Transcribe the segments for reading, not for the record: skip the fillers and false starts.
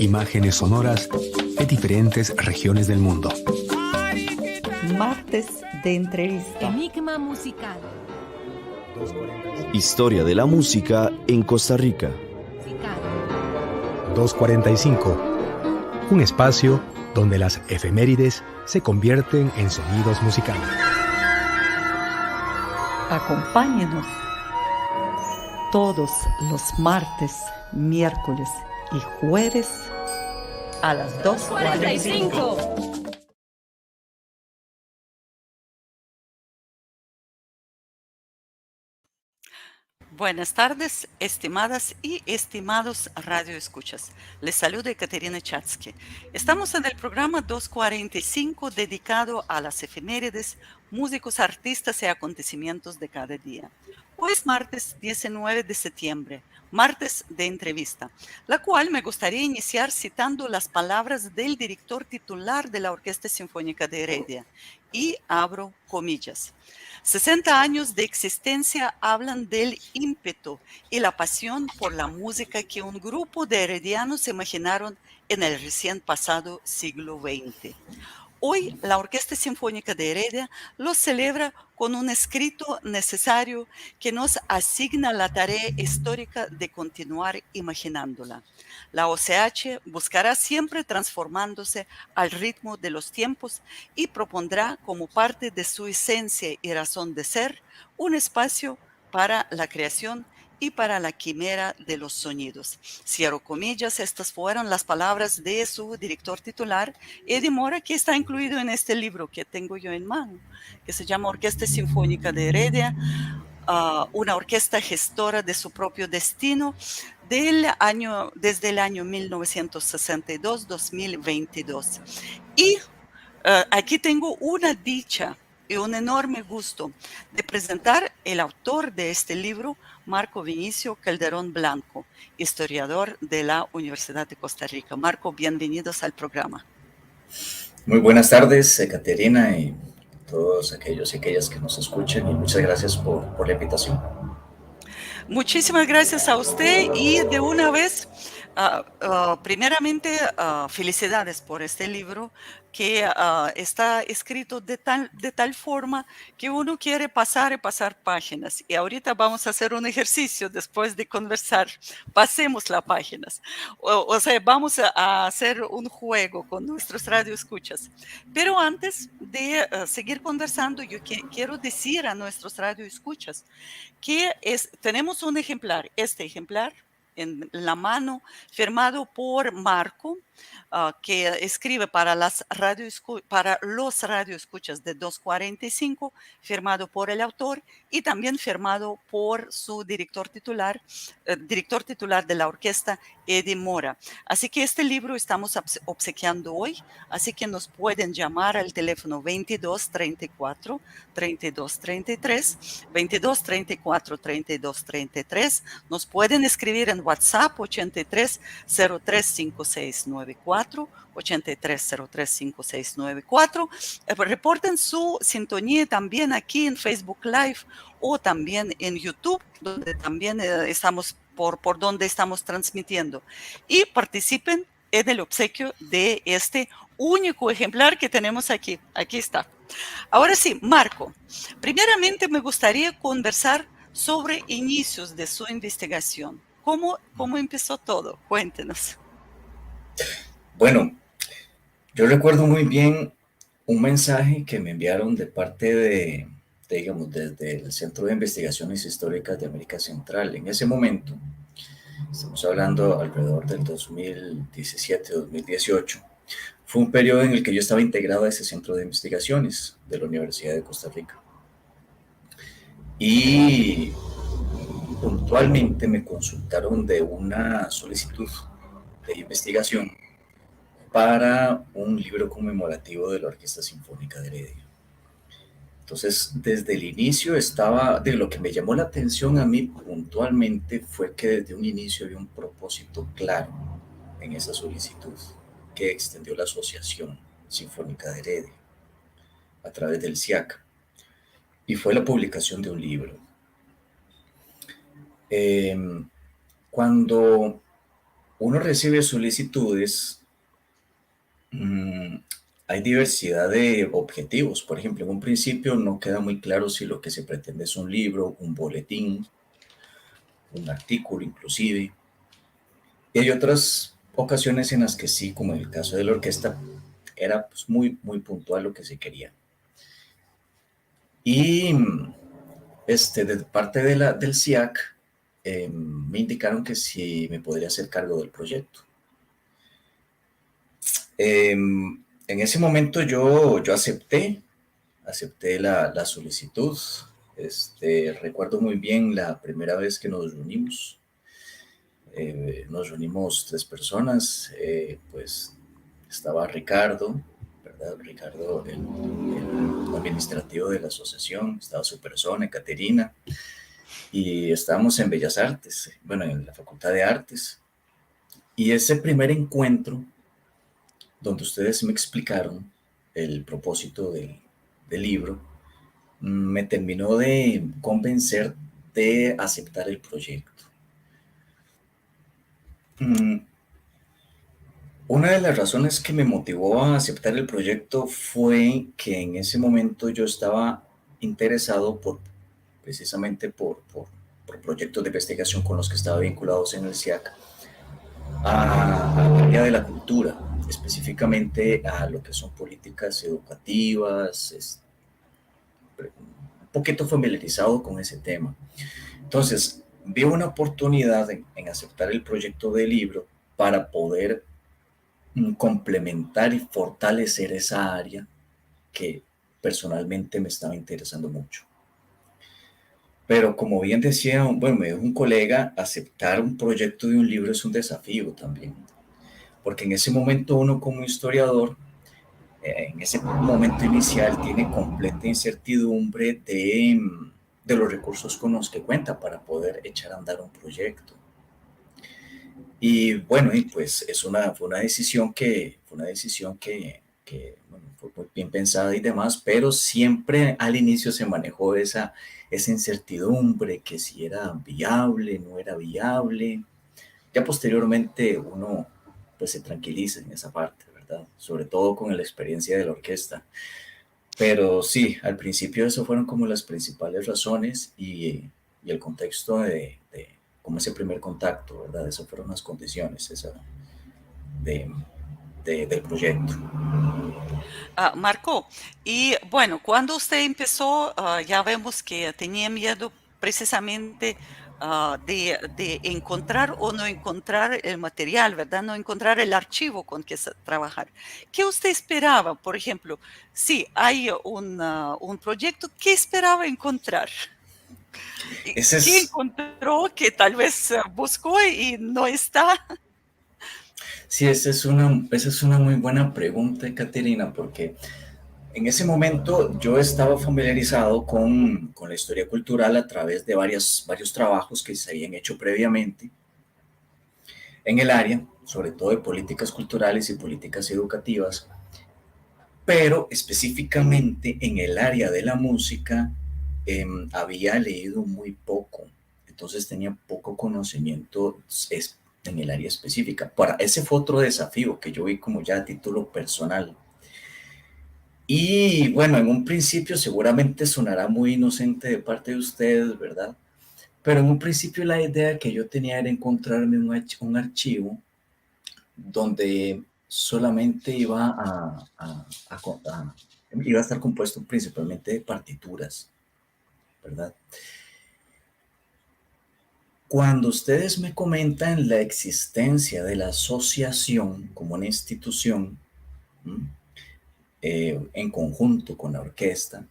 Imágenes sonoras de diferentes regiones del mundo. Martes de entrevista. Enigma musical. Historia de la música en Costa Rica. 245. Un espacio donde las efemérides se convierten en sonidos musicales. Acompáñenos todos los martes, miércoles y jueves a las 2:45. Buenas tardes, estimadas y estimados radioescuchas. Les saluda Ekaterina Chatsky. Estamos en el programa 245 dedicado a las efemérides, músicos, artistas y acontecimientos de cada día. Hoy es martes 19 de septiembre, martes de entrevista, la cual me gustaría iniciar citando las palabras del director titular de la Orquesta Sinfónica de Heredia, y abro comillas. 60 años de existencia hablan del ímpetu y la pasión por la música que un grupo de heredianos imaginaron en el recién pasado siglo XX. Hoy la Orquesta Sinfónica de Heredia lo celebra con un escrito necesario que nos asigna la tarea histórica de continuar imaginándola. La OCH buscará siempre transformándose al ritmo de los tiempos y propondrá como parte de su esencia y razón de ser un espacio para la creación y para la quimera de los sonidos. Cierro comillas, estas fueron las palabras de su director titular, Eddie Mora, que está incluido en este libro que tengo yo en mano, que se llama Orquesta Sinfónica de Heredia, una orquesta gestora de su propio destino desde el año 1962-2022. Y aquí tengo una dicha y un enorme gusto de presentar el autor de este libro, Marco Vinicio Calderón Blanco, historiador de la Universidad de Costa Rica. Marco, bienvenidos al programa. Muy buenas tardes, Ekaterina, y todos aquellos y aquellas que nos escuchen, y muchas gracias por la invitación. Muchísimas gracias a usted y de una vez, primeramente, felicidades por este libro que está escrito de tal forma que uno quiere pasar y pasar páginas. Y ahorita vamos a hacer un ejercicio después de conversar. Pasemos las páginas. O sea, vamos a hacer un juego con nuestros radioescuchas. Pero antes de seguir conversando, yo quiero decir a nuestros radioescuchas que tenemos un ejemplar, este ejemplar en la mano, firmado por Marco, que escribe para los radioescuchas de 245, firmado por el autor y también firmado por su director titular de la orquesta, Eddie Mora. Así que este libro estamos obsequiando hoy, así que nos pueden llamar al teléfono 2234 3233, 2234-3233. Nos pueden escribir en WhatsApp 83035694, 83035694. Reporten su sintonía también aquí en Facebook Live o también en YouTube, donde también estamos por donde estamos transmitiendo. Y participen en el obsequio de este único ejemplar que tenemos aquí. Aquí está. Ahora sí, Marco, primeramente me gustaría conversar sobre inicios de su investigación. ¿Cómo empezó todo? Cuéntenos. Bueno, yo recuerdo muy bien un mensaje que me enviaron de parte digamos, desde el Centro de Investigaciones Históricas de América Central. En ese momento, estamos hablando alrededor del 2017-2018, fue un periodo en el que yo estaba integrado a ese centro de investigaciones de la Universidad de Costa Rica. Y puntualmente me consultaron de una solicitud de investigación para un libro conmemorativo de la Orquesta Sinfónica de Heredia. Entonces, desde el inicio de lo que me llamó la atención a mí puntualmente fue que desde un inicio había un propósito claro en esa solicitud que extendió la Asociación Sinfónica de Heredia a través del SIAC, y fue la publicación de un libro. Cuando uno recibe solicitudes, mm, hay diversidad de objetivos. Por ejemplo, en un principio no queda muy claro si lo que se pretende es un libro, un boletín, un artículo inclusive. Y hay otras ocasiones en las que sí, como en el caso de la orquesta, era pues, muy, muy puntual lo que se quería. Y de parte del CIAC me indicaron que si me podría hacer cargo del proyecto. En ese momento yo acepté la solicitud. Recuerdo muy bien la primera vez que nos reunimos 3 personas, pues estaba Ricardo, ¿verdad? Ricardo, el administrativo de la asociación, estaba su persona, Caterina, y estábamos en Bellas Artes, bueno, en la Facultad de Artes. Y ese primer encuentro, donde ustedes me explicaron el propósito del libro, me terminó de convencer de aceptar el proyecto. Una de las razones que me motivó a aceptar el proyecto fue que en ese momento yo estaba interesado precisamente por proyectos de investigación con los que estaba vinculados en el CIAC al área de la cultura, específicamente a lo que son políticas educativas, un poquito familiarizado con ese tema. Entonces, vi una oportunidad en aceptar el proyecto de libro para poder complementar y fortalecer esa área que personalmente me estaba interesando mucho. Pero como bien decía, bueno, me dijo un colega, aceptar un proyecto de un libro es un desafío también, porque en ese momento uno como historiador, en ese momento inicial, tiene completa incertidumbre de los recursos con los que cuenta para poder echar a andar un proyecto. Y bueno, y pues fue una decisión que bueno, fue muy bien pensada y demás, pero siempre al inicio se manejó esa incertidumbre, que si era viable, no era viable. Ya posteriormente uno pues se tranquiliza en esa parte, ¿verdad? Sobre todo con la experiencia de la orquesta. Pero sí, al principio eso fueron como las principales razones y el contexto de como ese primer contacto, ¿verdad? Esas fueron las condiciones de, del proyecto. Marco, y bueno, cuando usted empezó, ya vemos que tenía miedo precisamente de encontrar o no encontrar el material, ¿verdad? No encontrar el archivo con que trabajar. ¿Qué usted esperaba? Por ejemplo, si hay un proyecto, ¿qué esperaba encontrar? Ese ¿Qué es, encontró que tal vez buscó y no está? sí, esa es una muy buena pregunta, Caterina, porque en ese momento yo estaba familiarizado con la historia cultural a través de varios trabajos que se habían hecho previamente en el área, sobre todo de políticas culturales y políticas educativas, pero específicamente en el área de la música había leído muy poco, entonces tenía poco conocimiento en el área específica. Para ese fue otro desafío que yo vi como ya a título personal. Y bueno, en un principio seguramente sonará muy inocente de parte de ustedes, ¿verdad? Pero en un principio la idea que yo tenía era encontrarme un archivo donde solamente iba a estar compuesto principalmente de partituras, ¿verdad? Cuando ustedes me comentan la existencia de la asociación como una institución, en conjunto con la orquesta,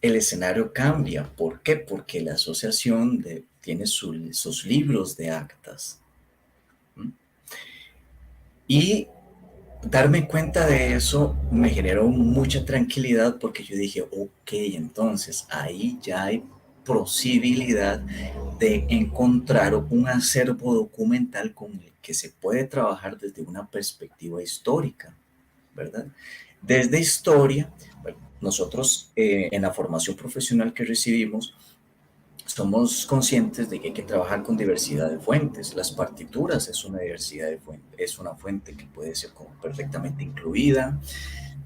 el escenario cambia. ¿Por qué? Porque la asociación tiene sus libros de actas. Y darme cuenta de eso me generó mucha tranquilidad, porque yo dije, ok, entonces ahí ya hay posibilidad de encontrar un acervo documental con el que se puede trabajar desde una perspectiva histórica, ¿verdad? Desde historia, bueno, nosotros en la formación profesional que recibimos somos conscientes de que hay que trabajar con diversidad de fuentes. Las partituras es una diversidad de fuentes, es una fuente que puede ser como perfectamente incluida.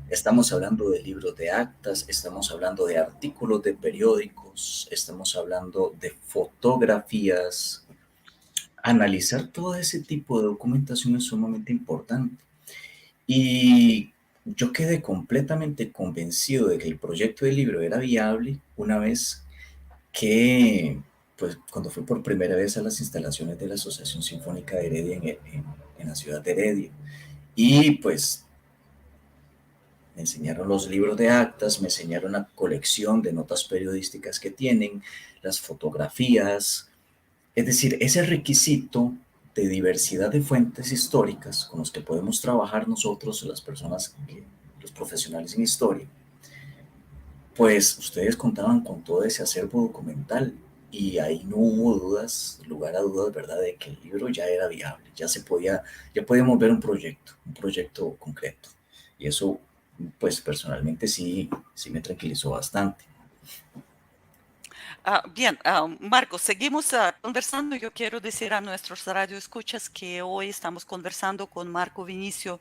Estamos hablando de libros de actas, estamos hablando de artículos de periódicos, estamos hablando de fotografías. Analizar todo ese tipo de documentación es sumamente importante. Y yo quedé completamente convencido de que el proyecto del libro era viable una vez que, pues, cuando fui por primera vez a las instalaciones de la Asociación Sinfónica de Heredia en la ciudad de Heredia. Y pues me enseñaron los libros de actas, me enseñaron la colección de notas periodísticas que tienen, las fotografías, es decir, ese requisito de diversidad de fuentes históricas con los que podemos trabajar nosotros, las personas, los profesionales en historia, pues ustedes contaban con todo ese acervo documental y ahí no hubo dudas, lugar a dudas, ¿verdad?, de que el libro ya era viable, ya podíamos ver un proyecto concreto. Y eso, pues personalmente sí me tranquilizó bastante. Bien, Marco, seguimos conversando. Yo quiero decir a nuestros radioescuchas que hoy estamos conversando con Marco Vinicio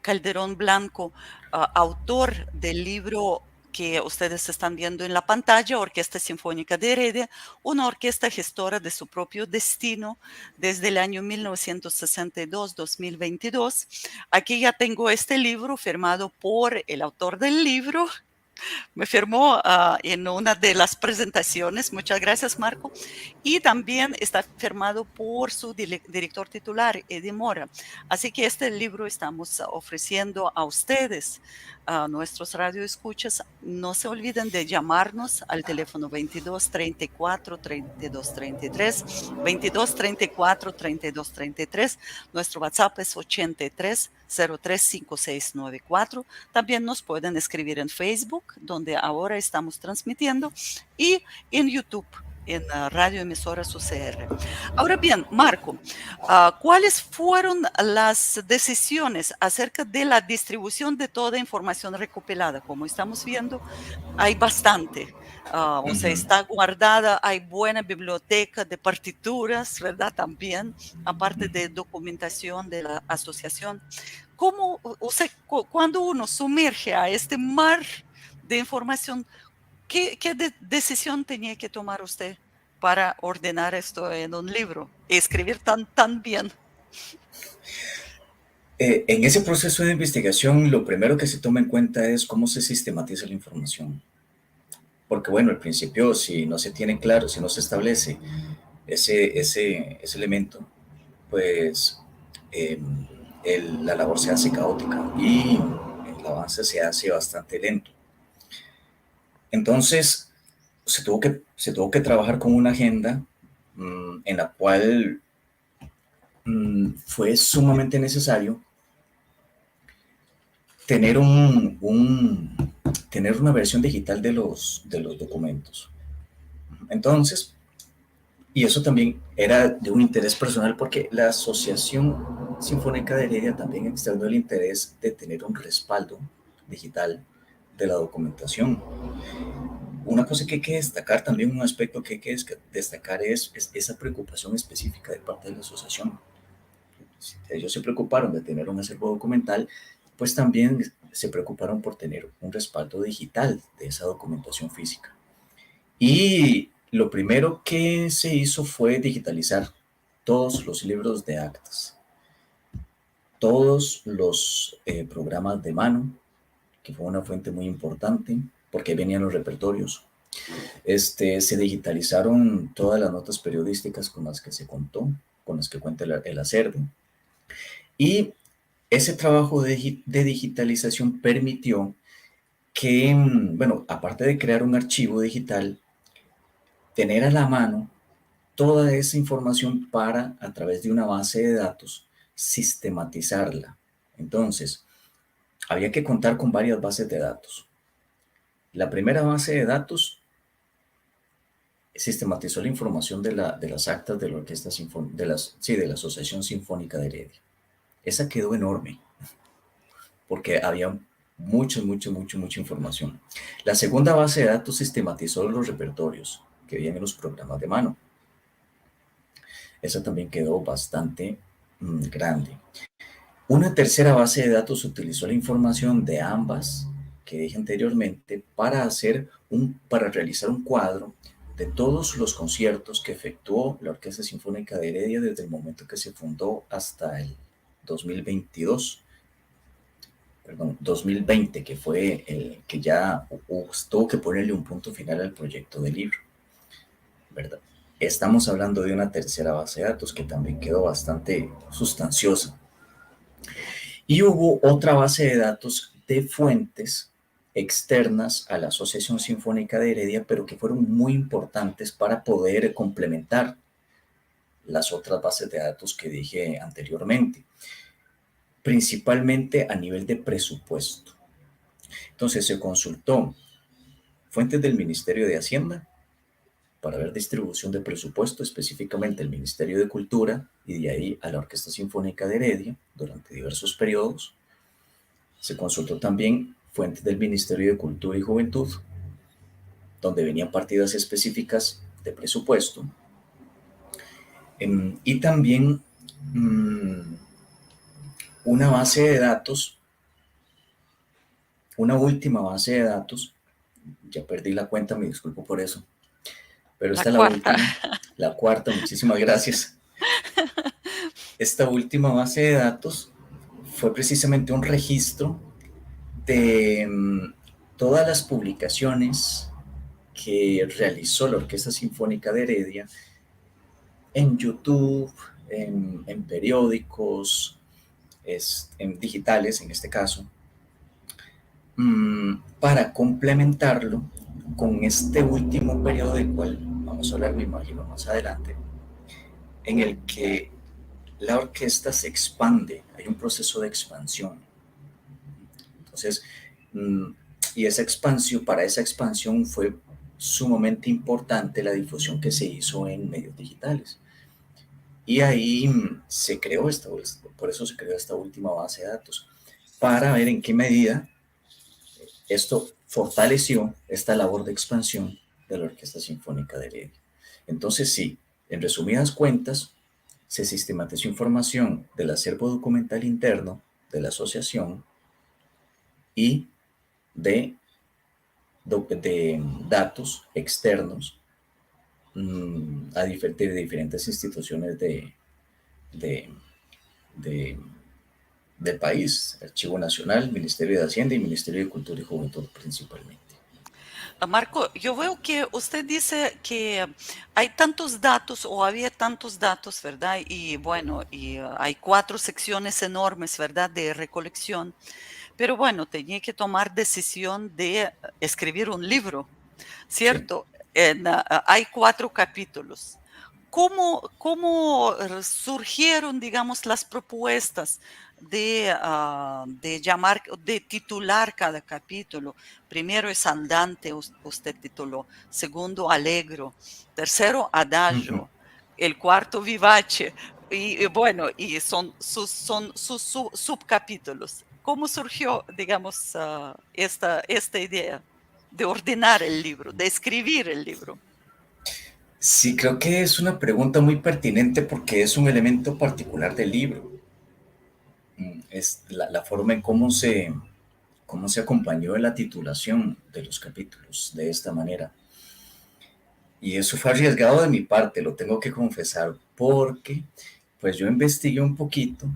Calderón Blanco, autor del libro que ustedes están viendo en la pantalla, Orquesta Sinfónica de Heredia, una orquesta gestora de su propio destino desde el año 1962-2022. Aquí ya tengo este libro firmado por el autor del libro. Me firmó en una de las presentaciones. Muchas gracias, Marco. Y también está firmado por su director titular, Eddie Mora. Así que este libro estamos ofreciendo a ustedes, a nuestros radioescuchas. No se olviden de llamarnos al teléfono 22 34 32 33, 22 34 32 33. Nuestro WhatsApp es 83 03 5694. También nos pueden escribir en Facebook, donde ahora estamos transmitiendo, y en YouTube, en Radio Emisoras UCR. Ahora bien, Marco, ¿cuáles fueron las decisiones acerca de la distribución de toda información recopilada? Como estamos viendo, hay bastante. O sea, está guardada, hay buena biblioteca de partituras, ¿verdad? También, aparte de documentación de la asociación. ¿Cómo, o sea, cuando uno sumerge a este mar de información, qué decisión tenía que tomar usted para ordenar esto en un libro y escribir tan bien? En ese proceso de investigación, lo primero que se toma en cuenta es cómo se sistematiza la información. Porque bueno, al principio, si no se tiene claro, si no se establece ese elemento, pues la labor se hace caótica y el avance se hace bastante lento. Entonces, se tuvo que trabajar con una agenda en la cual fue sumamente necesario tener tener una versión digital de los documentos. Entonces, y eso también era de un interés personal porque la Asociación Sinfónica de Heredia también externó el interés de tener un respaldo digital de la documentación. Una cosa que hay que destacar, también un aspecto que hay que destacar es esa preocupación específica de parte de la asociación. Si ellos se preocuparon de tener un acervo documental, pues también se preocuparon por tener un respaldo digital de esa documentación física. Y lo primero que se hizo fue digitalizar todos los libros de actas, todos los programas de mano, que fue una fuente muy importante, porque venían los repertorios. Se digitalizaron todas las notas periodísticas con las que se contó, con las que cuenta el acervo. Y ese trabajo de digitalización permitió que, bueno, aparte de crear un archivo digital, tener a la mano toda esa información para, a través de una base de datos, sistematizarla. Entonces, había que contar con varias bases de datos. La primera base de datos sistematizó la información de las actas de la Orquesta de la Asociación Sinfónica de Heredia. Esa quedó enorme, porque había mucha información. La segunda base de datos sistematizó los repertorios. que veían en los programas de mano. Esa también quedó bastante grande. Una tercera base de datos utilizó la información de ambas que dije anteriormente para realizar un cuadro de todos los conciertos que efectuó la Orquesta Sinfónica de Heredia desde el momento que se fundó hasta el 2020, que fue el que ya tuvo que ponerle un punto final al proyecto del libro, ¿verdad? Estamos hablando de una tercera base de datos que también quedó bastante sustanciosa. Y hubo otra base de datos de fuentes externas a la Asociación Sinfónica de Heredia, pero que fueron muy importantes para poder complementar las otras bases de datos que dije anteriormente, principalmente a nivel de presupuesto. Entonces se consultó fuentes del Ministerio de Hacienda para ver distribución de presupuesto, específicamente el Ministerio de Cultura, y de ahí a la Orquesta Sinfónica de Heredia durante diversos periodos. Se consultó también fuentes del Ministerio de Cultura y Juventud, donde venían partidas específicas de presupuesto, y también una base de datos, una última base de datos, ya perdí la cuenta, me disculpo por eso, pero esta es la última, la cuarta, muchísimas gracias. Esta última base de datos fue precisamente un registro de todas las publicaciones que realizó la Orquesta Sinfónica de Heredia en YouTube, en periódicos, en digitales en este caso, para complementarlo con este último periodo del cual vamos a hablar, me imagino, más adelante, en el que la orquesta se expande, hay un proceso de expansión. Entonces, y para esa expansión fue sumamente importante la difusión que se hizo en medios digitales. Y ahí se creó por eso se creó esta última base de datos, para ver en qué medida esto fortaleció esta labor de expansión de la Orquesta Sinfónica de Heredia. Entonces, sí, en resumidas cuentas, se sistematizó información del acervo documental interno de la asociación y de datos externos de diferentes instituciones del país, Archivo Nacional, Ministerio de Hacienda y Ministerio de Cultura y Juventud principalmente. Marco, yo veo que usted dice que hay tantos datos o había tantos datos, ¿verdad? Y bueno, hay 4 secciones enormes, ¿verdad? De recolección. Pero bueno, tenía que tomar decisión de escribir un libro, ¿cierto? Sí. Hay 4 capítulos. ¿Cómo surgieron, digamos, las propuestas de titular cada capítulo? Primero es Andante, usted tituló. Segundo, Allegro. Tercero, Adagio. El cuarto, Vivace. Y bueno, y son sus subcapítulos. ¿Cómo surgió, digamos, esta idea de ordenar el libro, de escribir el libro? Sí, creo que es una pregunta muy pertinente porque es un elemento particular del libro. Es la forma en cómo se acompañó la titulación de los capítulos de esta manera. Y eso fue arriesgado de mi parte, lo tengo que confesar, porque pues yo investigué un poquito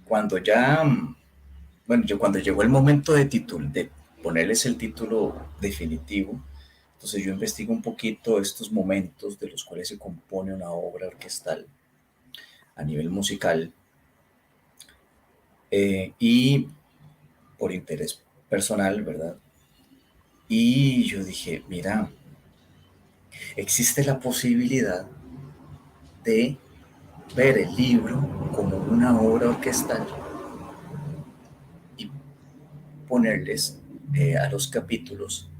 cuando llegó el momento de ponerles el título definitivo. Entonces yo investigo un poquito estos momentos de los cuales se compone una obra orquestal a nivel musical, y por interés personal, ¿verdad? Y yo dije, mira, existe la posibilidad de ver el libro como una obra orquestal y ponerles a los capítulos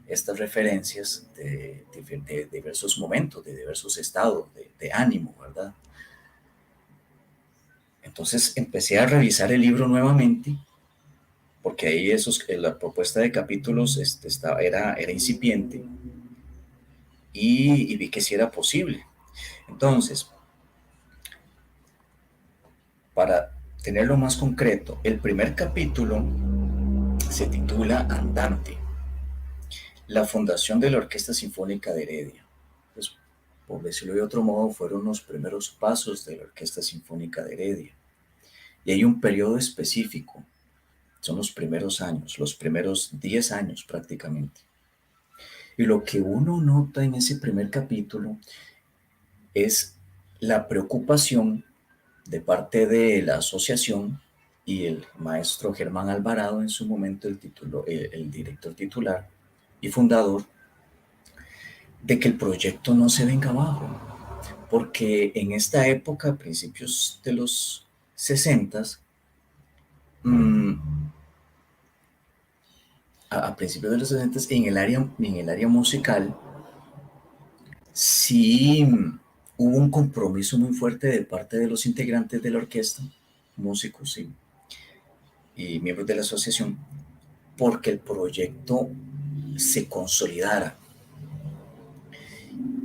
estas referencias de diversos momentos, de diversos estados de ánimo, ¿verdad? Entonces empecé a revisar el libro nuevamente, porque ahí la propuesta de capítulos era incipiente, y vi que sí era posible. Entonces, para tenerlo más concreto, el primer capítulo se titula Andante, la fundación de la Orquesta Sinfónica de Heredia. Pues, por decirlo de otro modo, fueron los primeros pasos de la Orquesta Sinfónica de Heredia. Y hay un periodo específico, son los primeros años, los primeros 10 años prácticamente. Y lo que uno nota en ese primer capítulo es la preocupación de parte de la asociación y el maestro Germán Alvarado, en su momento el director titular y fundador, de que el proyecto no se venga abajo, porque en esta época, a principios de los 60, a principios de los 60, en el área musical, sí hubo un compromiso muy fuerte de parte de los integrantes de la orquesta, músicos y miembros de la asociación, porque el proyecto se consolidara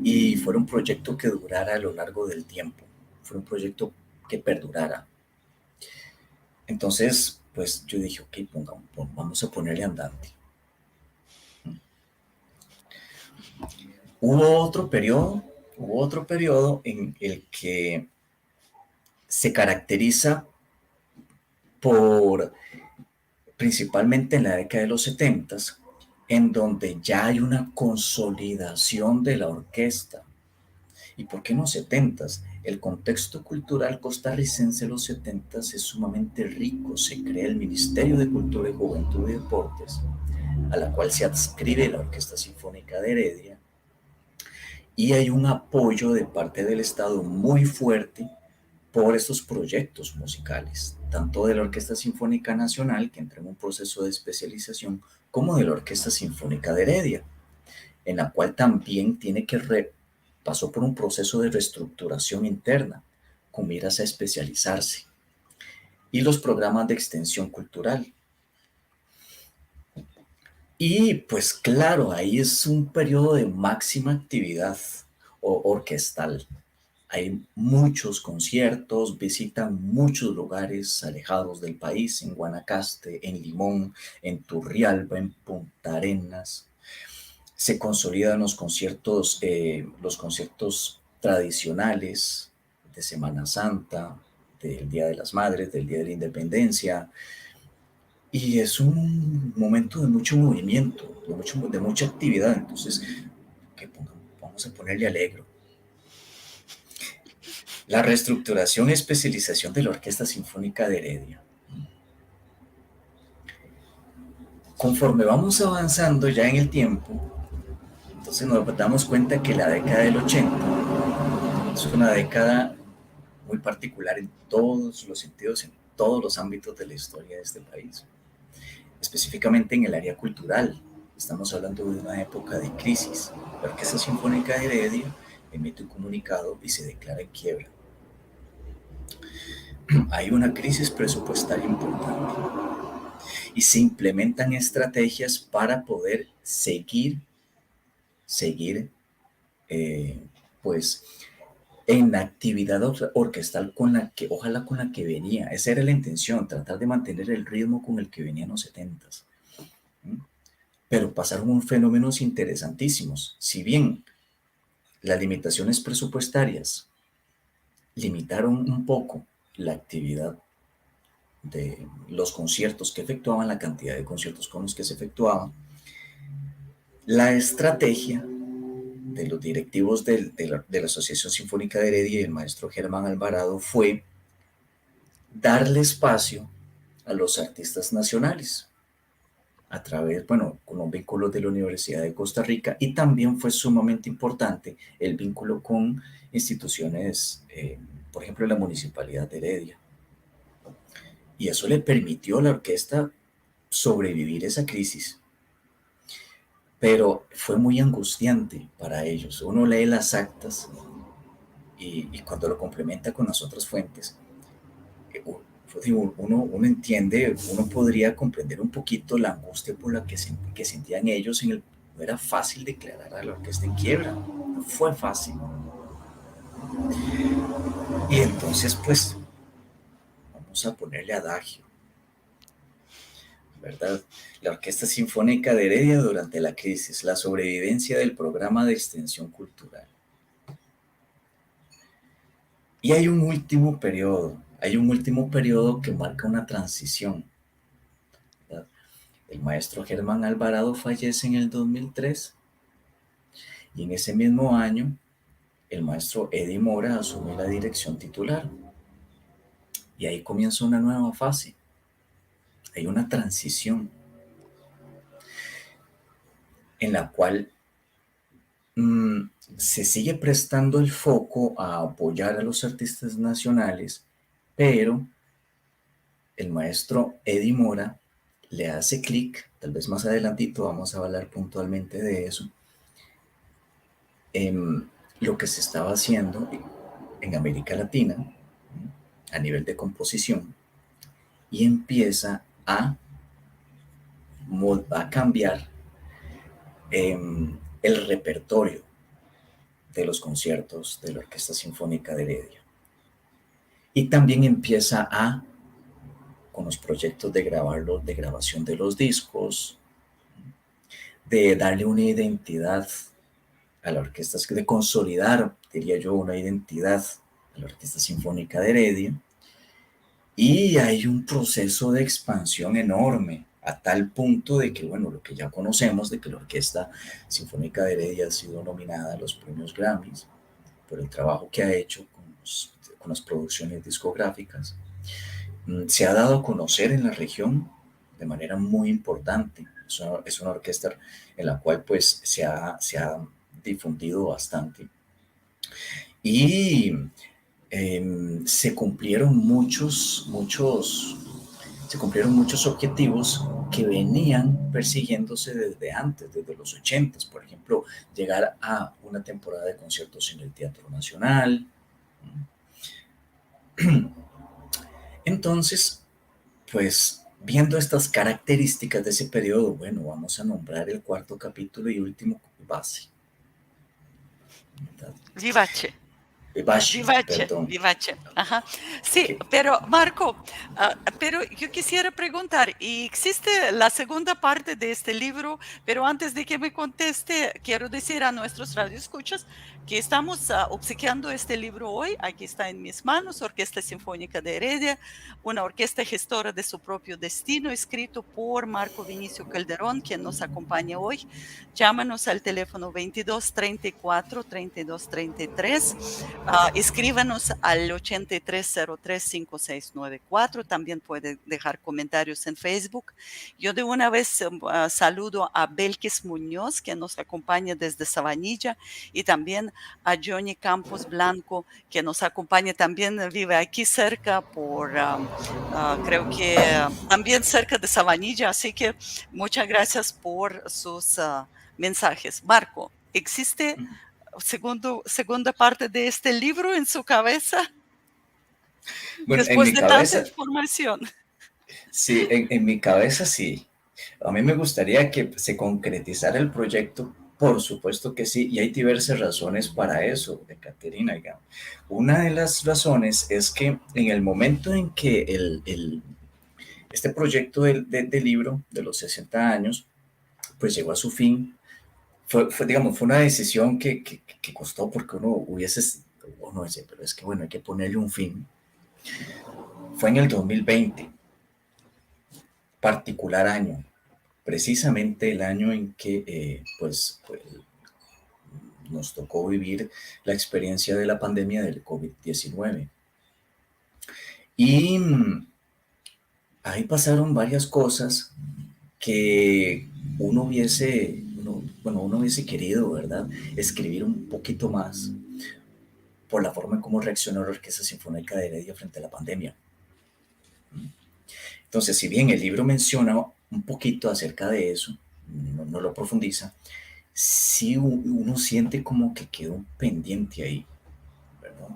y fuera un proyecto que durara a lo largo del tiempo, fuera un proyecto que perdurara. Entonces, pues yo dije, ok, vamos a ponerle andante. Hubo otro periodo en el que se caracteriza por, principalmente en la década de los 70, en donde ya hay una consolidación de la orquesta. ¿Y por qué en los 70? El contexto cultural costarricense de los 70 es sumamente rico. Se crea el Ministerio de Cultura y Juventud y Deportes, a la cual se adscribe la Orquesta Sinfónica de Heredia, y hay un apoyo de parte del Estado muy fuerte por estos proyectos musicales, tanto de la Orquesta Sinfónica Nacional, que entra en un proceso de especialización, como de la Orquesta Sinfónica de Heredia, en la cual también pasó por un proceso de reestructuración interna, con miras a especializarse, y los programas de extensión cultural. Y pues claro, ahí es un periodo de máxima actividad orquestal. Hay muchos conciertos, visitan muchos lugares alejados del país, en Guanacaste, en Limón, en Turrialba, en Punta Arenas. Se consolidan los conciertos tradicionales de Semana Santa, del Día de las Madres, del Día de la Independencia. Y es un momento de mucho movimiento, de mucha actividad. Entonces, vamos a ponerle alegro. La reestructuración y especialización de la Orquesta Sinfónica de Heredia. Conforme vamos avanzando ya en el tiempo, entonces nos damos cuenta que la década del 80 es una década muy particular en todos los sentidos, en todos los ámbitos de la historia de este país. Específicamente en el área cultural, estamos hablando de una época de crisis. La Orquesta Sinfónica de Heredia emite un comunicado y se declara en quiebra. Hay una crisis presupuestaria importante y se implementan estrategias para poder seguir pues en la actividad orquestal con la que venía. Esa era la intención, tratar de mantener el ritmo con el que venía en los 70s. Pero pasaron fenómenos interesantísimos. Si bien las limitaciones presupuestarias limitaron un poco la actividad de los conciertos que efectuaban, la cantidad de conciertos con los que se efectuaban, la estrategia de los directivos de la Asociación Sinfónica de Heredia y el maestro Germán Alvarado fue darle espacio a los artistas nacionales a través, con los vínculos de la Universidad de Costa Rica, y también fue sumamente importante el vínculo con instituciones, por ejemplo, la Municipalidad de Heredia. Y eso le permitió a la orquesta sobrevivir esa crisis. Pero fue muy angustiante para ellos. Uno lee las actas y cuando lo complementa con las otras fuentes, uno entiende, uno podría comprender un poquito la angustia por la que sentían ellos en no era fácil declarar a la orquesta en quiebra, no fue fácil. Y entonces, pues, vamos a ponerle adagio, ¿verdad? La Orquesta Sinfónica de Heredia durante la crisis, la sobrevivencia del programa de extensión cultural. Y hay un último periodo que marca una transición, ¿verdad? El maestro Germán Alvarado fallece en el 2003 y en ese mismo año el maestro Eddie Mora asume la dirección titular. Y ahí comienza una nueva fase, hay una transición en la cual se sigue prestando el foco a apoyar a los artistas nacionales, pero el maestro Eddie Mora le hace clic, tal vez más adelantito vamos a hablar puntualmente de eso, en lo que se estaba haciendo en América Latina a nivel de composición y empieza a cambiar el repertorio de los conciertos de la Orquesta Sinfónica de Heredia. Y también empieza con los proyectos de grabación de los discos, de darle una identidad a la orquesta, de consolidar, diría yo, una identidad a la Orquesta Sinfónica de Heredia. Y hay un proceso de expansión enorme, a tal punto de que, bueno, lo que ya conocemos, de que la Orquesta Sinfónica de Heredia ha sido nominada a los premios Grammys por el trabajo que ha hecho con las producciones discográficas. Se ha dado a conocer en la región de manera muy importante. Es una orquesta en la cual pues se ha difundido bastante. Y se cumplieron muchos objetivos que venían persiguiéndose desde antes, desde los 80, por ejemplo, llegar a una temporada de conciertos en el Teatro Nacional. Entonces, pues, viendo estas características de ese periodo, bueno, vamos a nombrar el cuarto capítulo y último base. Vivace. Perdón. Vivace. Ajá. Sí, Okay. pero Marco, pero yo quisiera preguntar, ¿y existe la segunda parte de este libro? Pero antes de que me conteste, quiero decir a nuestros radioescuchas que estamos obsequiando este libro hoy. Aquí está en mis manos, Orquesta Sinfónica de Heredia, una orquesta gestora de su propio destino, escrito por Marco Vinicio Calderón, quien nos acompaña hoy. Llámanos al teléfono 22 34 32 33. Escríbanos al 8303-5694. También puede dejar comentarios en Facebook. Yo de una vez saludo a Belkis Muñoz, que nos acompaña desde Sabanilla, y también a Johnny Campos Blanco, que nos acompaña también, vive aquí cerca creo que también cerca de Sabanilla. Así que muchas gracias por sus mensajes. Marco, ¿existe segunda parte de este libro en su cabeza? Bueno, Después de tanta información. Sí, en mi cabeza sí. A mí me gustaría que se concretizara el proyecto, por supuesto que sí, y hay diversas razones para eso, Caterina. Una de las razones es que en el momento en que este proyecto del libro de los 60 años, pues llegó a su fin, fue una decisión que costó, porque uno dice, pero es que bueno, hay que ponerle un fin. Fue en el 2020, particular año, precisamente el año en que pues nos tocó vivir la experiencia de la pandemia del COVID-19. Y ahí pasaron varias cosas que uno hubiese querido, ¿verdad?, escribir un poquito más por la forma en cómo reaccionó la Orquesta Sinfónica de Heredia frente a la pandemia. Entonces, si bien el libro menciona un poquito acerca de eso, no lo profundiza, sí uno siente como que quedó un pendiente ahí, ¿verdad?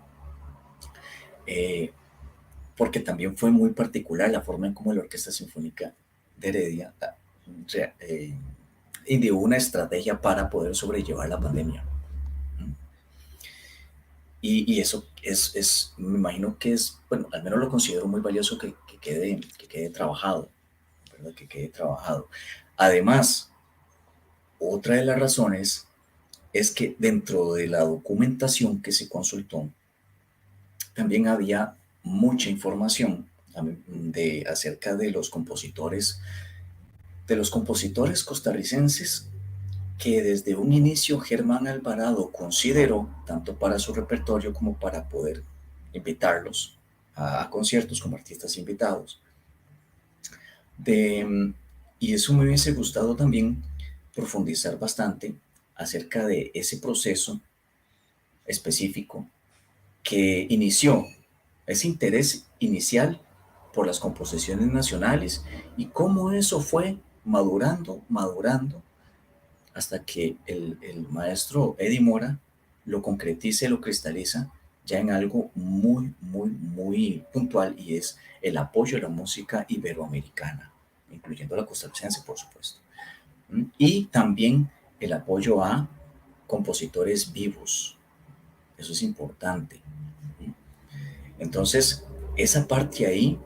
Porque también fue muy particular la forma en cómo la Orquesta Sinfónica de Heredia y de una estrategia para poder sobrellevar la pandemia. Y eso me imagino que es, bueno, al menos lo considero muy valioso que quede trabajado, ¿verdad? Que quede trabajado. Además, otra de las razones es que dentro de la documentación que se consultó, también había mucha información acerca de los compositores costarricenses que desde un inicio Germán Alvarado consideró, tanto para su repertorio como para poder invitarlos a conciertos como artistas invitados. Y eso me hubiese gustado también profundizar bastante acerca de ese proceso específico que inició ese interés inicial por las composiciones nacionales y cómo eso fue madurando hasta que el maestro Eddie Mora lo concretiza y lo cristaliza ya en algo muy puntual, y es el apoyo a la música iberoamericana, incluyendo la costarricense, por supuesto. Y también el apoyo a compositores vivos. Eso es importante. Entonces, esa parte ahí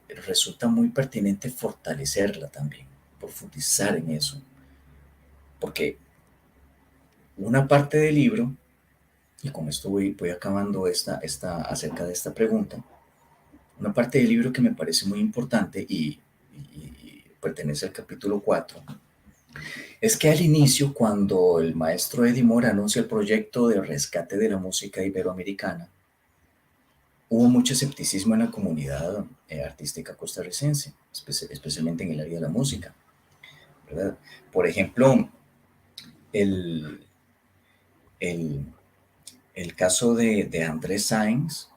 resulta muy pertinente fortalecerla también, profundizar en eso. Porque una parte del libro, y con esto voy acabando acerca de esta pregunta, una parte del libro que me parece muy importante y pertenece al capítulo 4, es que al inicio, cuando el maestro Eddie Mora anuncia el proyecto de rescate de la música iberoamericana, hubo mucho escepticismo en la comunidad artística costarricense, especialmente en el área de la música, ¿verdad? Por ejemplo, el caso de Andrés Sáenz,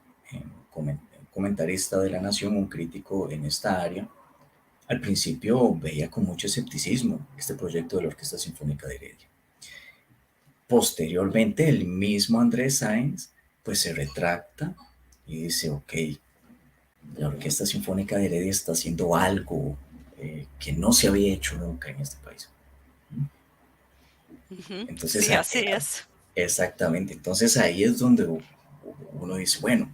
comentarista de La Nación, un crítico en esta área, al principio veía con mucho escepticismo este proyecto de la Orquesta Sinfónica de Heredia. Posteriormente, el mismo Andrés Sáenz pues se retracta y dice, ok, la Orquesta Sinfónica de Heredia está haciendo algo que no se había hecho nunca en este país. Entonces, sí, así es. Exactamente. Entonces ahí es donde uno dice, bueno,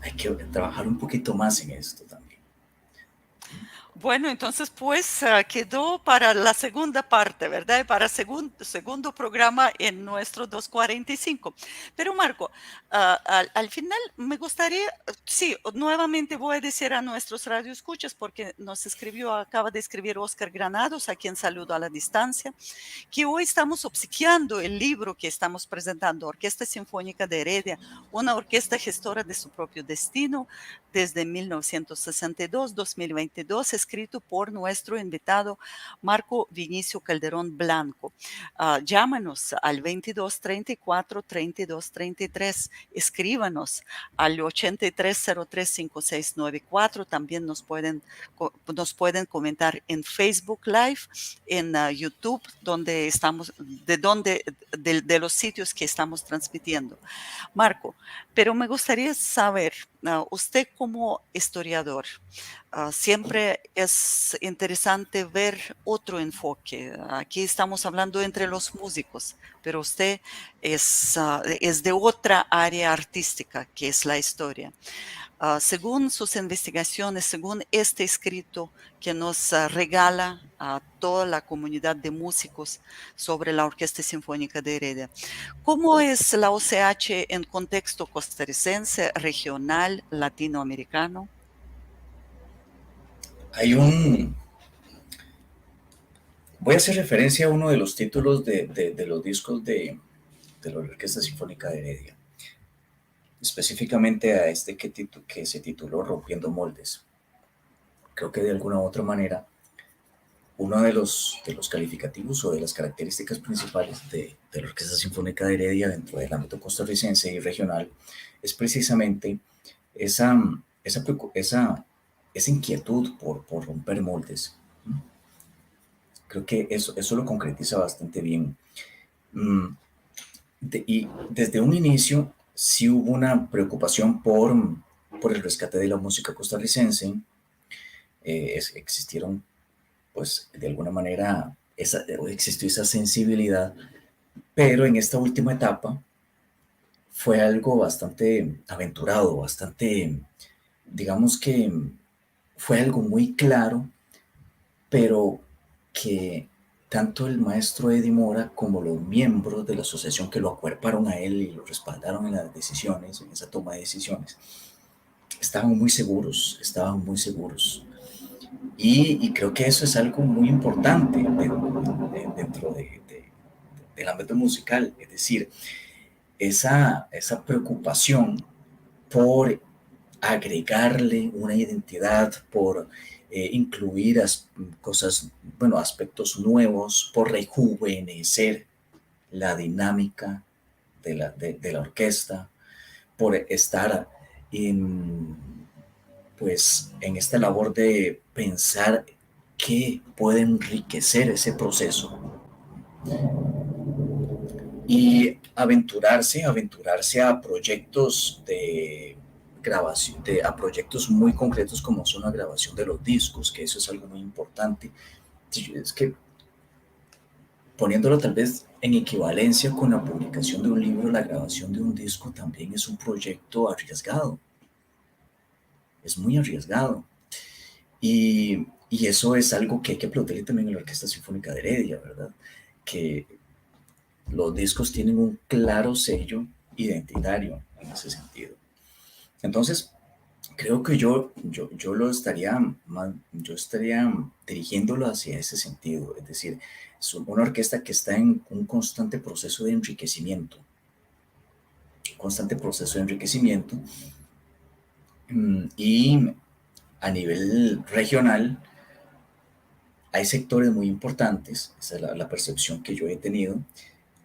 hay que trabajar un poquito más en esto también. Bueno, entonces pues quedó para la segunda parte, ¿verdad? Para segundo programa en nuestro 245. Pero Marco, al final me gustaría, sí, nuevamente voy a decir a nuestros radioescuchas, porque acaba de escribir Oscar Granados, a quien saludo a la distancia, que hoy estamos obsequiando el libro que estamos presentando, Orquesta Sinfónica de Heredia, una orquesta gestora de su propio destino desde 1962-2022, escrito por nuestro invitado Marco Vinicio Calderón Blanco. Llámanos al 2234-3233, escríbanos al 8303-5694, también nos pueden comentar en Facebook Live, en YouTube, donde estamos, de los sitios que estamos transmitiendo. Marco, pero me gustaría saber, usted como historiador, siempre es interesante ver otro enfoque. Aquí estamos hablando entre los músicos, pero usted es de otra área artística, que es la historia. Según sus investigaciones, según este escrito que nos regala a toda la comunidad de músicos sobre la Orquesta Sinfónica de Heredia, ¿cómo es la OCH en contexto costarricense, regional, latinoamericano? Voy a hacer referencia a uno de los títulos de los discos de la Orquesta Sinfónica de Heredia, específicamente a este que se tituló Rompiendo Moldes. Creo que de alguna u otra manera uno de los calificativos o de las características principales de la Orquesta Sinfónica de Heredia dentro del ámbito costarricense y regional es precisamente esa inquietud por romper moldes. Creo que eso lo concretiza bastante bien. Y desde un inicio sí hubo una preocupación por el rescate de la música costarricense. Existieron pues de alguna manera existió esa sensibilidad, pero en esta última etapa fue algo bastante aventurado, bastante, digamos que fue algo muy claro, pero que tanto el maestro Eddie Mora como los miembros de la asociación que lo acuerparon a él y lo respaldaron en las decisiones, en esa toma de decisiones, estaban muy seguros, estaban muy seguros. Y creo que eso es algo muy importante dentro del ámbito musical, es decir, esa preocupación por agregarle una identidad, por incluir cosas, bueno, aspectos nuevos, por rejuvenecer la dinámica de la orquesta, por estar en, pues, en esta labor de pensar qué puede enriquecer ese proceso y aventurarse a proyectos de grabación, a proyectos muy concretos como son la grabación de los discos, que eso es algo muy importante. Es que poniéndolo tal vez en equivalencia con la publicación de un libro, la grabación de un disco también es un proyecto arriesgado, es muy arriesgado. Y eso es algo que hay que aplaudirle también a la Orquesta Sinfónica de Heredia, ¿verdad? Que los discos tienen un claro sello identitario en ese sentido. Entonces, creo que yo estaría dirigiéndolo hacia ese sentido, es decir, es una orquesta que está en un constante proceso de enriquecimiento, y a nivel regional hay sectores muy importantes, esa es la percepción que yo he tenido,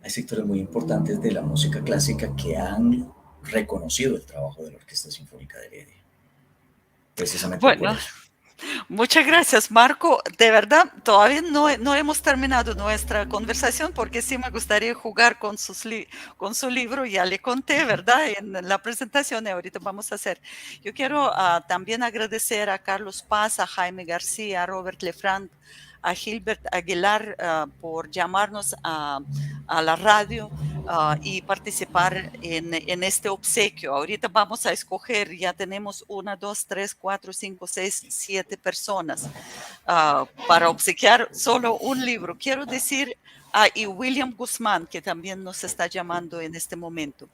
hay sectores muy importantes de la música clásica que han reconocido el trabajo de la Orquesta Sinfónica de Heredia, precisamente por Bueno, eso. muchas gracias, Marco. De verdad, todavía no hemos terminado nuestra conversación porque sí me gustaría jugar con con su libro. Ya le conté, ¿verdad? En la presentación y ahorita vamos a hacer. Yo quiero también agradecer a Carlos Paz, a Jaime García, a Robert Lefranc, a Gilbert Aguilar por llamarnos a la radio y participar en este obsequio. Ahorita vamos a escoger, ya tenemos 1, 2, 3, 4, 5, 6, 7 personas para obsequiar solo un libro. Quiero decir, y William Guzmán, que también nos está llamando en este momento.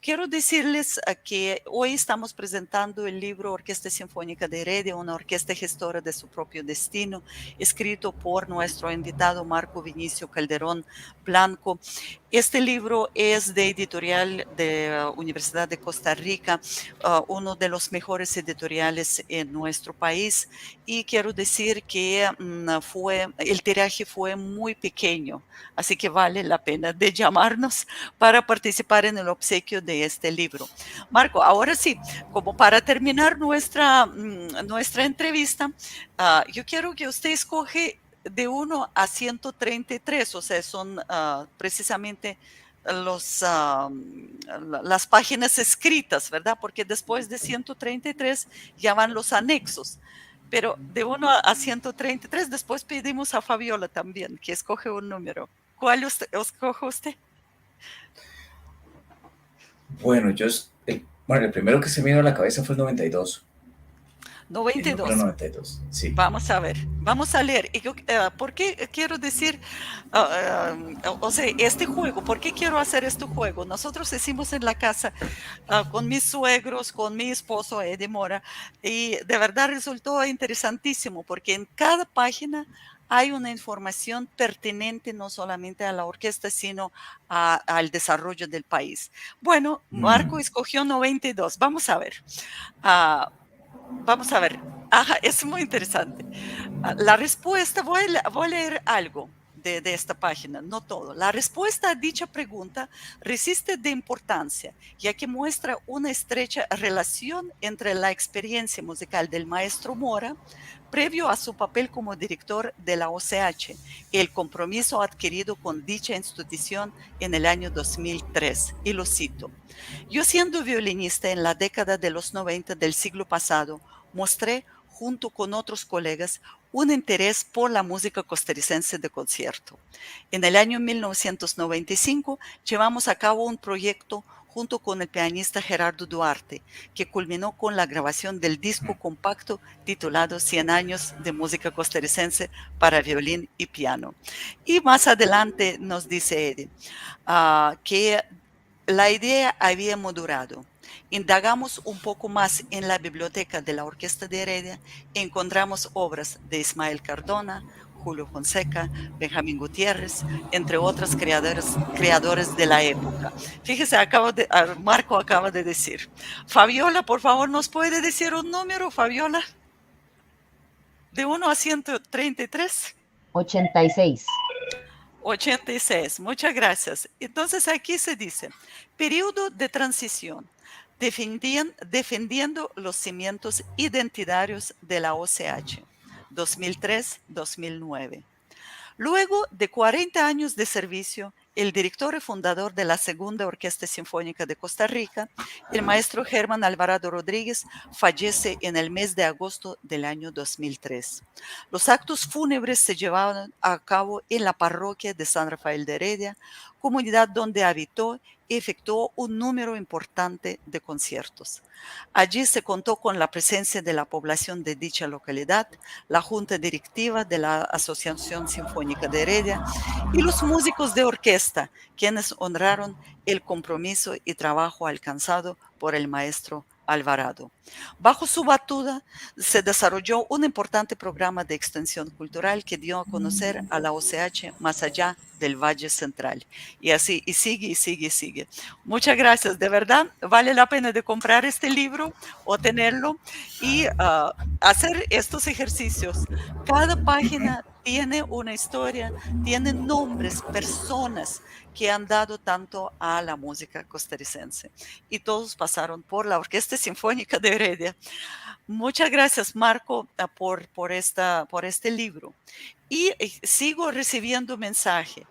Quiero decirles que hoy estamos presentando el libro Orquesta Sinfónica de Heredia, una orquesta gestora de su propio destino, escrito por nuestro invitado Marco Vinicio Calderón Blanco. Este libro es de editorial de Universidad de Costa Rica, uno de los mejores editoriales en nuestro país, y quiero decir que el tiraje fue muy pequeño, así que vale la pena de llamarnos para participar en el obsequio de este libro. Marco, ahora sí, como para terminar nuestra entrevista, yo quiero que usted escoge de 1 a 133, o sea, son precisamente las páginas escritas, ¿verdad? Porque después de 133 ya van los anexos. Pero de 1 a 133, después pedimos a Fabiola también que escoge un número. ¿Cuál escoge usted? Bueno, el primero que se me vino a la cabeza fue el 92. El número 92. 92, sí. Vamos a ver, vamos a leer. Y ¿por qué quiero decir, o sea, este juego? ¿Por qué quiero hacer este juego? Nosotros hicimos en la casa con mis suegros, con mi esposo Eddie Mora, y de verdad resultó interesantísimo porque en cada página hay una información pertinente no solamente a la orquesta, sino al desarrollo del país. Bueno, Marco escogió 92. Vamos a ver. Ah, Vamos a ver. Ajá, es muy interesante. La respuesta, voy a leer algo de esta página, no todo. La respuesta a dicha pregunta resiste de importancia, ya que muestra una estrecha relación entre la experiencia musical del maestro Mora, previo a su papel como director de la OCH, y el compromiso adquirido con dicha institución en el año 2003. Y lo cito. Yo siendo violinista en la década de los 90 del siglo pasado, mostré junto con otros colegas, un interés por la música costarricense de concierto. En el año 1995 llevamos a cabo un proyecto junto con el pianista Gerardo Duarte, que culminó con la grabación del disco compacto titulado 100 años de música costarricense para violín y piano. Y más adelante nos dice Eddie que la idea había madurado. Indagamos un poco más en la biblioteca de la Orquesta de Heredia y encontramos obras de Ismael Cardona, Julio Fonseca, Benjamín Gutiérrez, entre otros creadores de la época. Fíjese, Marco acaba de decir. Fabiola, por favor, ¿nos puede decir un número, Fabiola? De 1 a 133. 86. 86, muchas gracias. Entonces aquí se dice, periodo de transición, defendiendo los cimientos identitarios de la OCH, 2003-2009. Luego de 40 años de servicio, el director y fundador de la Segunda Orquesta Sinfónica de Costa Rica, el maestro Germán Alvarado Rodríguez, fallece en el mes de agosto del año 2003. Los actos fúnebres se llevaron a cabo en la parroquia de San Rafael de Heredia, comunidad donde habitó y efectuó un número importante de conciertos. Allí se contó con la presencia de la población de dicha localidad, la junta directiva de la Asociación Sinfónica de Heredia y los músicos de orquesta, quienes honraron el compromiso y trabajo alcanzado por el maestro Alvarado. Bajo su batuta se desarrolló un importante programa de extensión cultural que dio a conocer a la OCH más allá del Valle Central. Y así, y sigue, y sigue, y sigue. Muchas gracias, de verdad, vale la pena de comprar este libro o tenerlo y hacer estos ejercicios. Cada página tiene una historia, tiene nombres, personas que han dado tanto a la música costarricense. Y todos pasaron por la Orquesta Sinfónica de Heredia. Muchas gracias, Marco, por este libro. Y sigo recibiendo mensaje.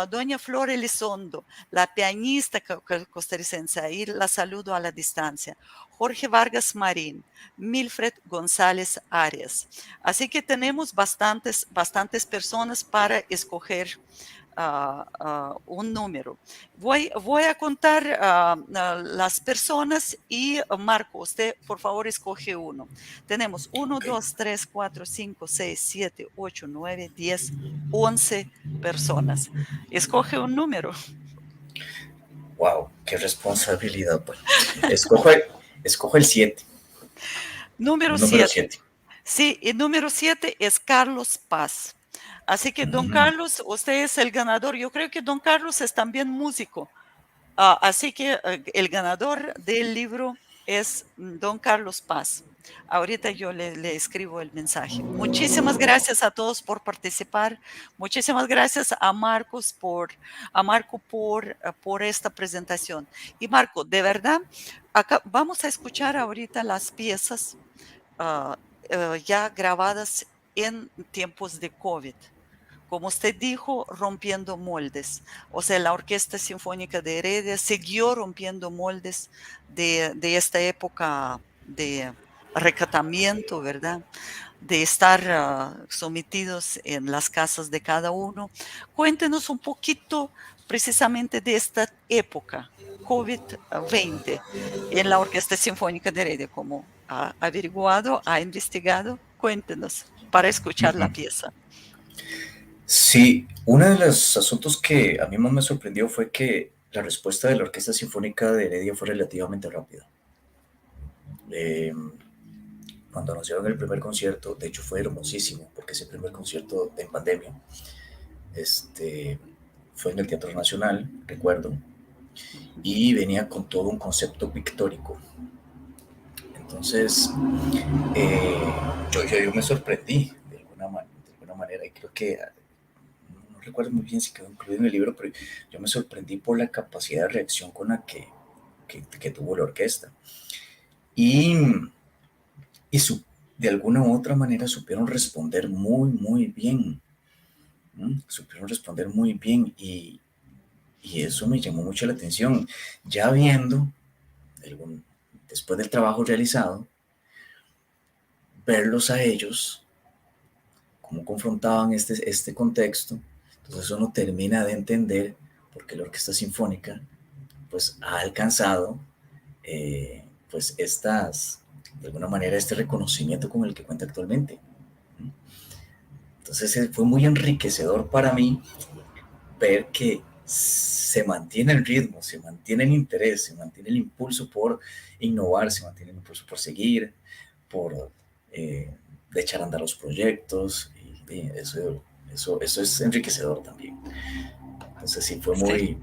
Doña Flor Elizondo, la pianista costarricense, ahí la saludo a la distancia. Jorge Vargas Marín, Milfred González Arias. Así que tenemos bastantes personas para escoger un número. Voy a contar las personas y Marco, usted por favor escoge uno. Tenemos 1, 2, 3, 4, 5, 6, 7, 8, 9, 10, 11 personas. Escoge un número. Wow, qué responsabilidad. Bueno, escojo el 7. Número 7. Sí, el número 7 es Carlos Paz. Así que, don Carlos, usted es el ganador. Yo creo que don Carlos es también músico. Así que el ganador del libro es don Carlos Paz. Ahorita yo le escribo el mensaje. Muchísimas gracias a todos por participar. Muchísimas gracias a Marco por esta presentación. Y Marco, de verdad, acá vamos a escuchar ahorita las piezas ya grabadas en tiempos de COVID. Como usted dijo, rompiendo moldes. O sea, la Orquesta Sinfónica de Heredia siguió rompiendo moldes de esta época de recatamiento, ¿verdad? De estar sometidos en las casas de cada uno. Cuéntenos un poquito precisamente de esta época, COVID-20, en la Orquesta Sinfónica de Heredia, como ha averiguado, ha investigado. Cuéntenos para escuchar la pieza. Sí, uno de los asuntos que a mí más me sorprendió fue que la respuesta de la Orquesta Sinfónica de Heredia fue relativamente rápida. Cuando anunciaron el primer concierto, de hecho fue hermosísimo, porque ese primer concierto en pandemia fue en el Teatro Nacional, recuerdo, y venía con todo un concepto pictórico. Entonces, yo me sorprendí de alguna manera, y creo que no recuerdo muy bien si quedó incluido en el libro, pero yo me sorprendí por la capacidad de reacción con la que tuvo la orquesta. Y de alguna u otra manera supieron responder muy, muy bien. Supieron responder muy bien y eso me llamó mucho la atención. Ya viendo, después del trabajo realizado, verlos a ellos, cómo confrontaban este contexto, entonces uno termina de entender por qué la Orquesta Sinfónica pues ha alcanzado pues de alguna manera este reconocimiento con el que cuenta actualmente. Entonces fue muy enriquecedor para mí ver que se mantiene el ritmo, se mantiene el interés, se mantiene el impulso por innovar, se mantiene el impulso por seguir, por de echar a andar los proyectos, y eso es enriquecedor también. Entonces sí, fue muy,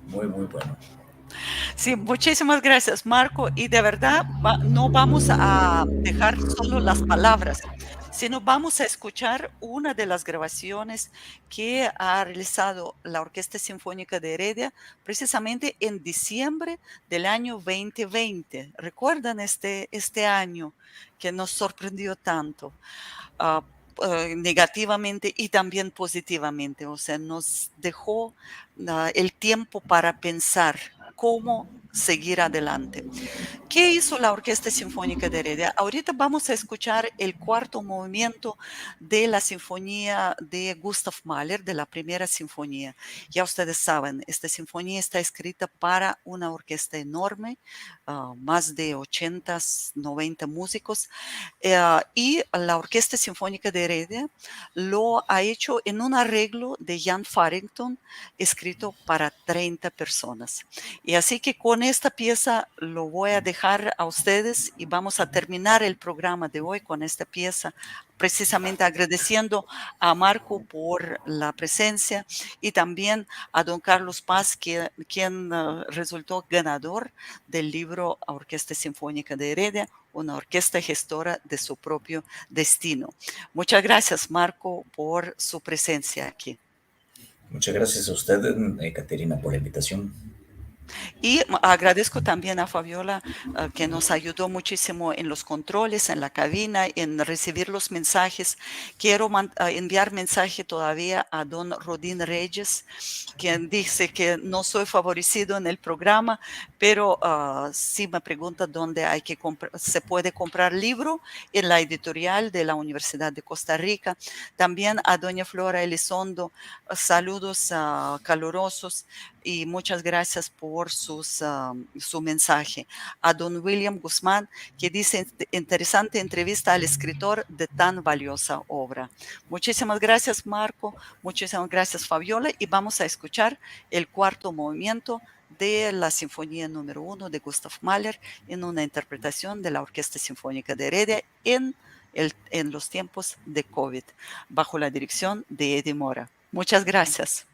muy, muy bueno. Sí, muchísimas gracias, Marco. Y de verdad, no vamos a dejar solo las palabras, sino vamos a escuchar una de las grabaciones que ha realizado la Orquesta Sinfónica de Heredia precisamente en diciembre del año 2020. ¿Recuerdan este año que nos sorprendió tanto? Uh, negativamente y también positivamente, o sea, nos dejó el tiempo para pensar cómo seguir adelante. ¿Qué hizo la Orquesta Sinfónica de Heredia? Ahorita vamos a escuchar el cuarto movimiento de la Sinfonía de Gustav Mahler, de la primera sinfonía. Ya ustedes saben, esta sinfonía está escrita para una orquesta enorme, más de 80, 90 músicos, y la Orquesta Sinfónica de Heredia lo ha hecho en un arreglo de Jan Farrington, escrito para 30 personas. Y así que con esta pieza lo voy a dejar a ustedes y vamos a terminar el programa de hoy con esta pieza, precisamente agradeciendo a Marco por la presencia y también a don Carlos Paz, quien resultó ganador del libro Orquesta Sinfónica de Heredia, una orquesta gestora de su propio destino. Muchas gracias, Marco, por su presencia aquí. Muchas gracias a usted, Caterina, por la invitación. Y agradezco también a Fabiola, que nos ayudó muchísimo en los controles, en la cabina, en recibir los mensajes. Quiero enviar mensaje todavía a don Rodín Reyes, quien dice que no soy favorecido en el programa, pero sí me pregunta dónde se puede comprar libro en la editorial de la Universidad de Costa Rica. También a doña Flora Elizondo, saludos calurosos y muchas gracias por su mensaje. A don William Guzmán, que dice: interesante entrevista al escritor de tan valiosa obra. Muchísimas gracias, Marco. Muchísimas gracias, Fabiola. Y vamos a escuchar el cuarto movimiento de la Sinfonía número 1 de Gustav Mahler en una interpretación de la Orquesta Sinfónica de Heredia en los tiempos de COVID, bajo la dirección de Eddie Mora. Muchas gracias.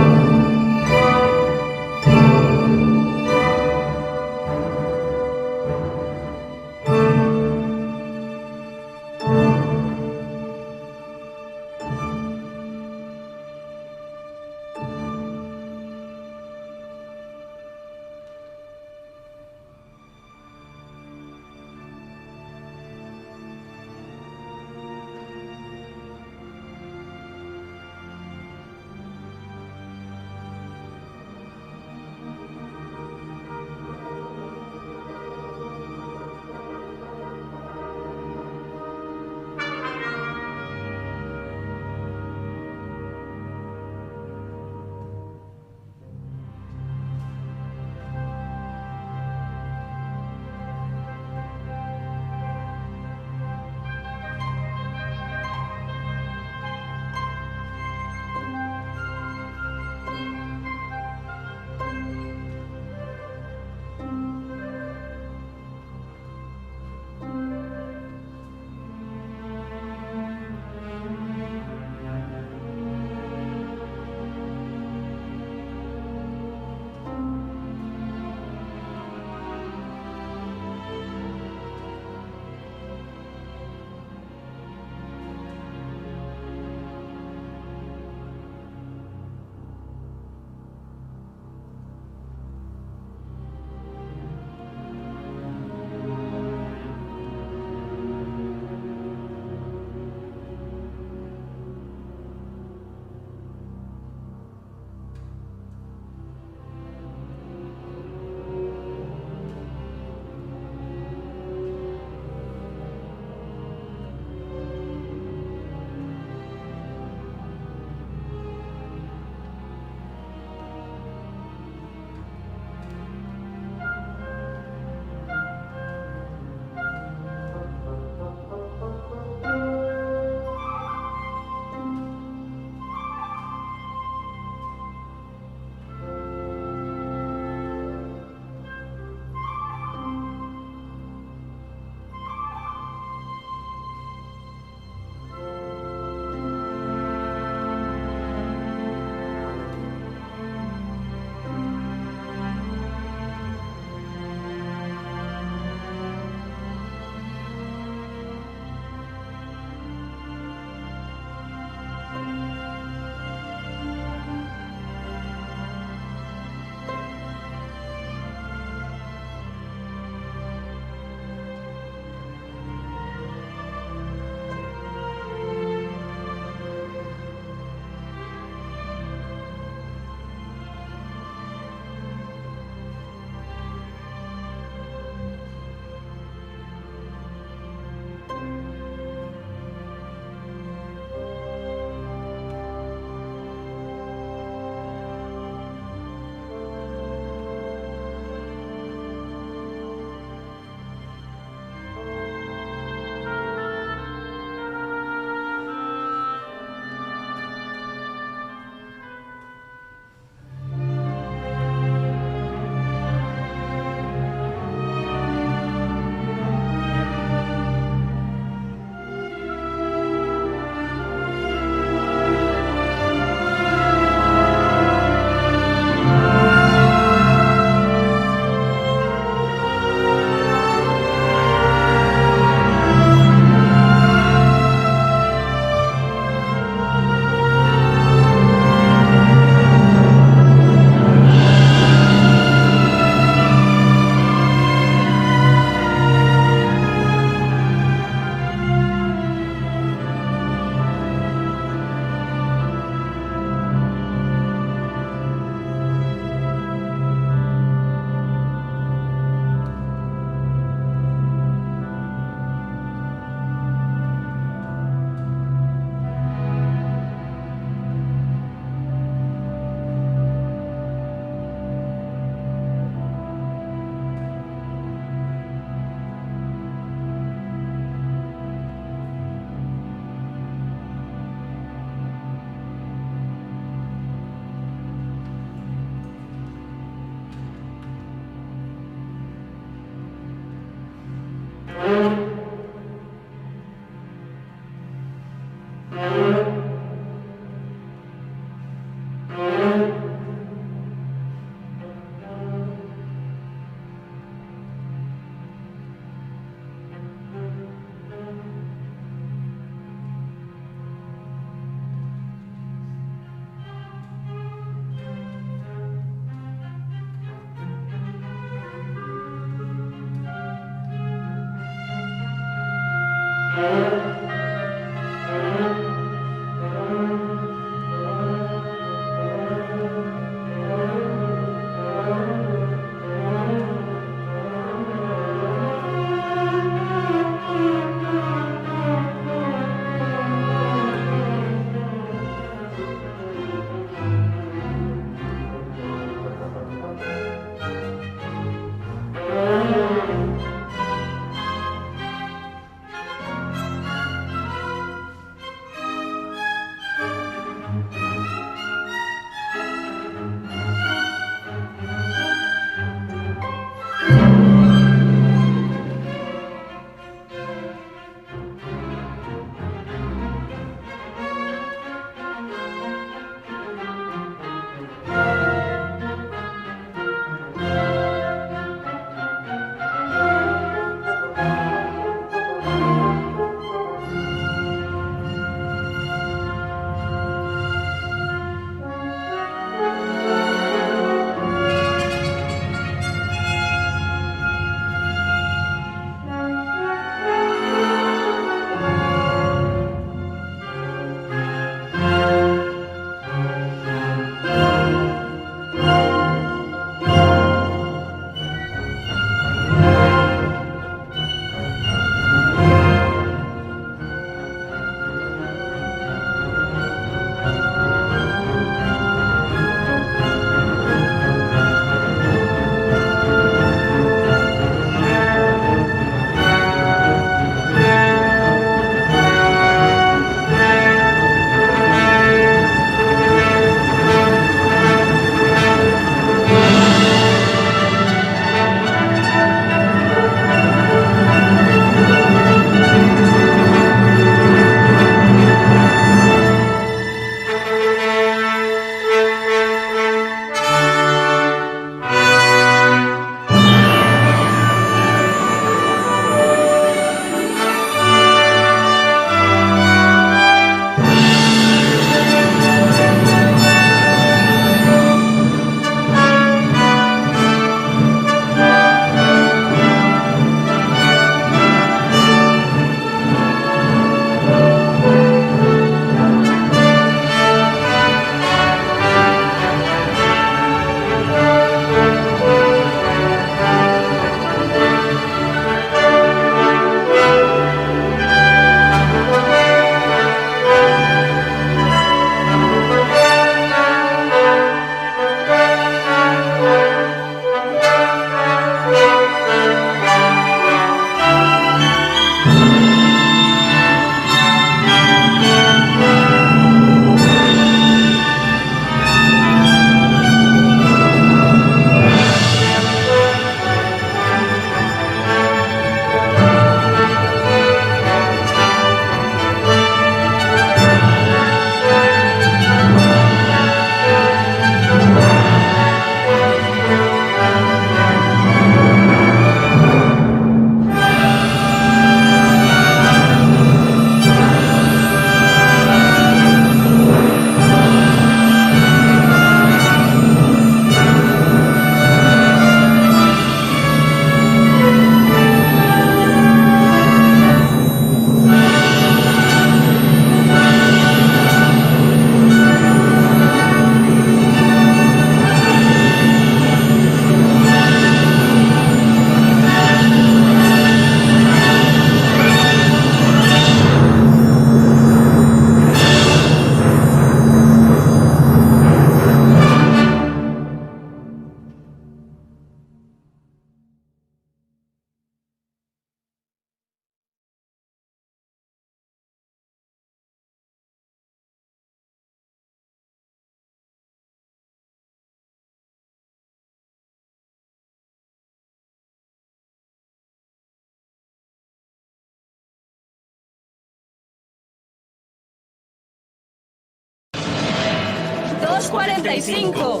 245.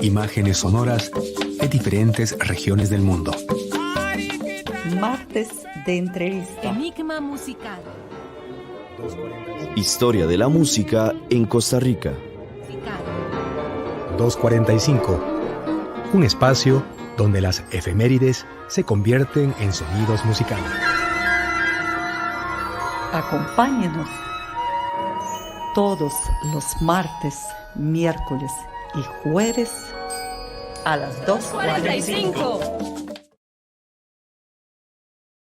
Imágenes sonoras de diferentes regiones del mundo. Martes de entrevista. Enigma musical. Historia de la música en Costa Rica. 245. Un espacio donde las efemérides se convierten en sonidos musicales. Acompáñenos todos los martes, miércoles y jueves a las 2:45.